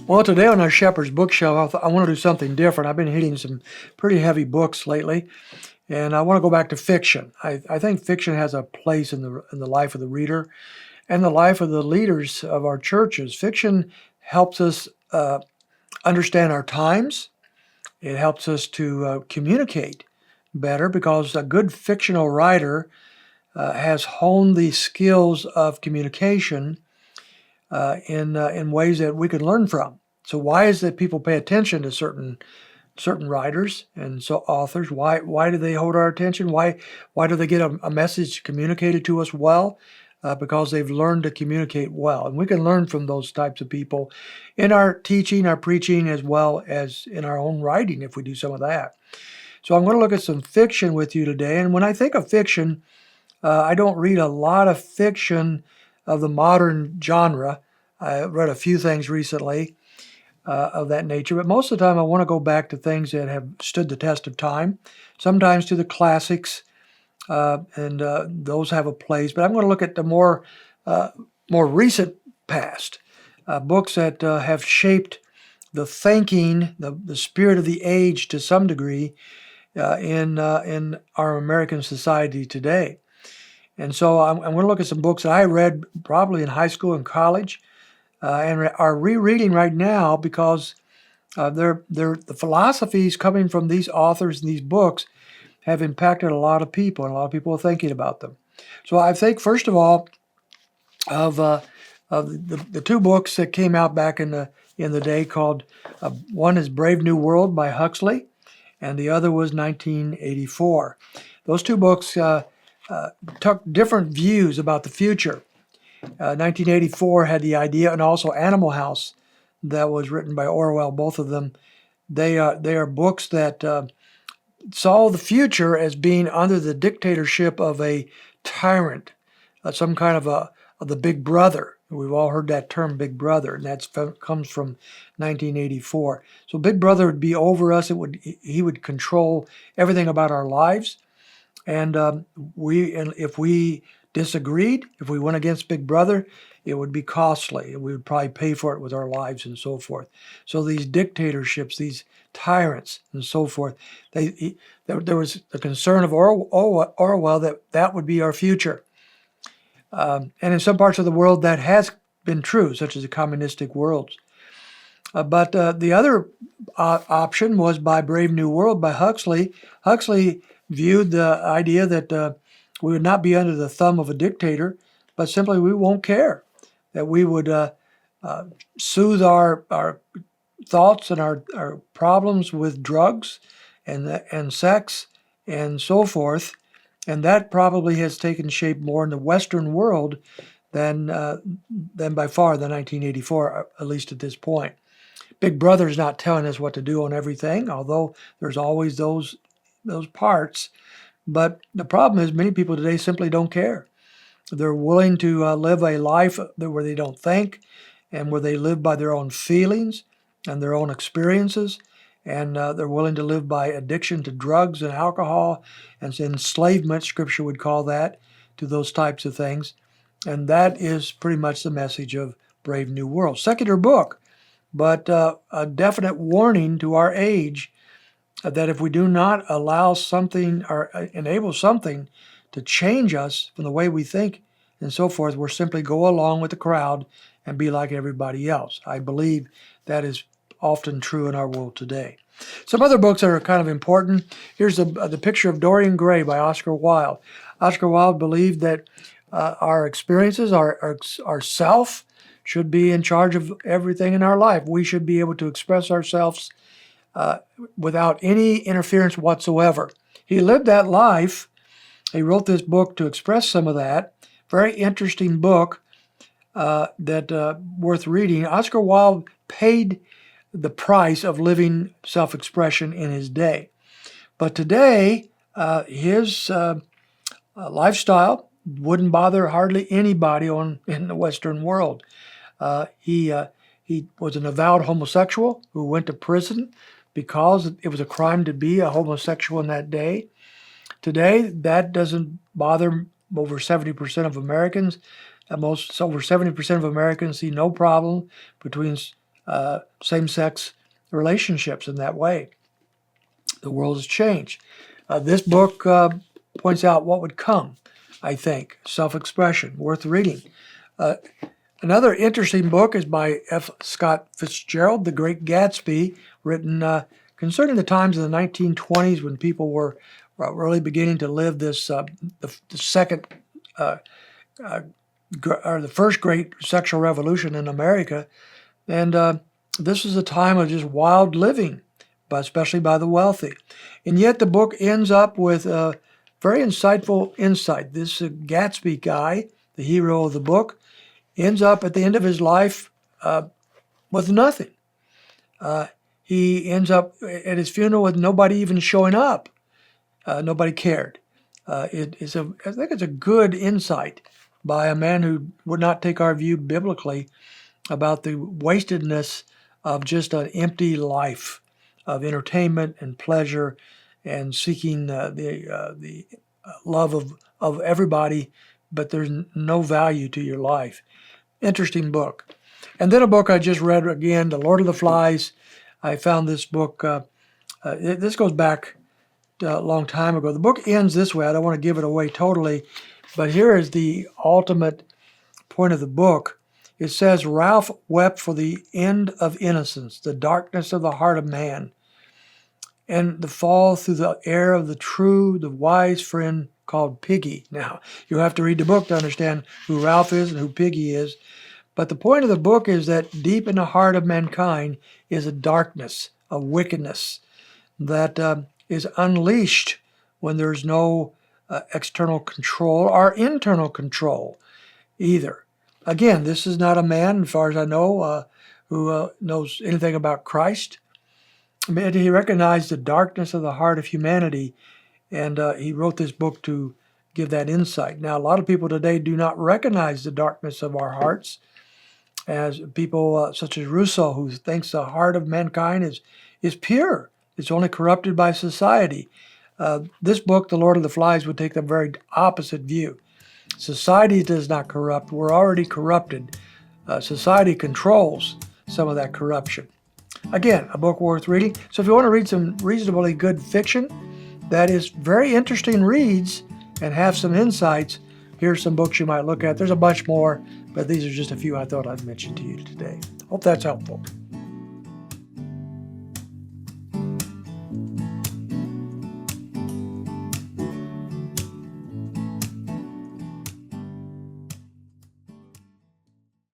Well, today on our Shepherd's Bookshelf, I want to do something different. I've been hitting some pretty heavy books lately, and I want to go back to fiction. I think fiction has a place in the life of the reader and the life of the leaders of our churches. Fiction helps us understand our times. It helps us to communicate better because a good fictional writer has honed the skills of communication in ways that we can learn from. So why is it people pay attention to certain writers and so authors? Why do they hold our attention? Why do they get a message communicated to us well? Because they've learned to communicate well, and we can learn from those types of people in our teaching, our preaching, as well as in our own writing if we do some of that. So I'm going to look at some fiction with you today, and when I think of fiction, I don't read a lot of fiction of the modern genre. I read a few things recently of that nature, but most of the time I want to go back to things that have stood the test of time, sometimes to the classics, and those have a place. But I'm going to look at the more recent past, books that have shaped the thinking, the spirit of the age to some degree in our American society today. And so I'm going to look at some books that I read probably in high school and college, and are rereading right now because the philosophies coming from these authors and these books have impacted a lot of people, and a lot of people are thinking about them. So I think, first of all, of the two books that came out back in the day called, one is Brave New World by Huxley, and the other was 1984. Those two books took different views about the future. 1984 had the idea, and also Animal House, that was written by Orwell. Both of them, they are books that saw the future as being under the dictatorship of a tyrant, some kind of the Big Brother. We've all heard that term, Big Brother, and that comes from 1984. So Big Brother would be over us. He would control everything about our lives, and if we disagreed, if we went against Big Brother, it would be costly. We would probably pay for it with our lives and so forth. So these dictatorships, these tyrants and so forth, there was a concern of Orwell that would be our future. And in some parts of the world that has been true, such as the communistic worlds. But the other option was by Brave New World by Huxley. Huxley viewed the idea that we would not be under the thumb of a dictator, but simply we won't care, that we would soothe our thoughts and our problems with drugs and sex and so forth. And that probably has taken shape more in the Western world than by far the 1984, at least at this point. Big Brother's not telling us what to do on everything, although there's always those parts. But the problem is many people today simply don't care. They're willing to live a life where they don't think, and where they live by their own feelings and their own experiences, and they're willing to live by addiction to drugs and alcohol and enslavement, Scripture would call that, to those types of things. And that is pretty much the message of Brave New World. Secular book, but a definite warning to our age that if we do not allow something or enable something to change us from the way we think and so forth, we'll simply go along with the crowd and be like everybody else. I believe that is often true in our world today. Some other books that are kind of important. Here's the Picture of Dorian Gray by Oscar Wilde. Oscar Wilde believed that our experiences, our self, should be in charge of everything in our life. We should be able to express ourselves without any interference whatsoever. He lived that life. He wrote this book to express some of that. Very interesting book that worth reading. Oscar Wilde paid the price of living self-expression in his day. But today, his lifestyle wouldn't bother hardly anybody in the Western world. He was an avowed homosexual who went to prison because it was a crime to be a homosexual in that day. Today, that doesn't bother over 70% of Americans. Over 70% of Americans see no problem between same-sex relationships in that way. The world has changed. This book points out what would come, I think. Self-expression, worth reading. Another interesting book is by F. Scott Fitzgerald, The Great Gatsby, written concerning the times of the 1920s when people were really beginning to live this, the second, or the first great sexual revolution in America. And this is a time of just wild living, but especially by the wealthy. And yet the book ends up with a very insightful insight. This Gatsby guy, the hero of the book, ends up at the end of his life with nothing. He ends up at his funeral with nobody even showing up. Nobody cared. I think it's a good insight by a man who would not take our view biblically about the wastedness of just an empty life of entertainment and pleasure and seeking the love of everybody, but there's no value to your life. Interesting book. And then a book I just read again, The Lord of the Flies. I found this book, this goes back a long time ago. The book ends this way. I don't want to give it away totally, but here is the ultimate point of the book. It says, Ralph wept for the end of innocence, the darkness of the heart of man, and the fall through the air of the true, the wise friend called Piggy. Now, you'll have to read the book to understand who Ralph is and who Piggy is. But the point of the book is that deep in the heart of mankind is a darkness, a wickedness that is unleashed when there's no external control or internal control either. Again, this is not a man, as far as I know, who knows anything about Christ. But he recognized the darkness of the heart of humanity, and he wrote this book to give that insight. Now, a lot of people today do not recognize the darkness of our hearts, as people such as Rousseau, who thinks the heart of mankind is pure. It's only corrupted by society. This book, The Lord of the Flies, would take the very opposite view. Society does not corrupt. We're already corrupted. Society controls some of that corruption. Again, a book worth reading. So if you want to read some reasonably good fiction that is very interesting reads and have some insights, here's some books you might look at. There's a bunch more, but these are just a few I thought I'd mention to you today. Hope that's helpful.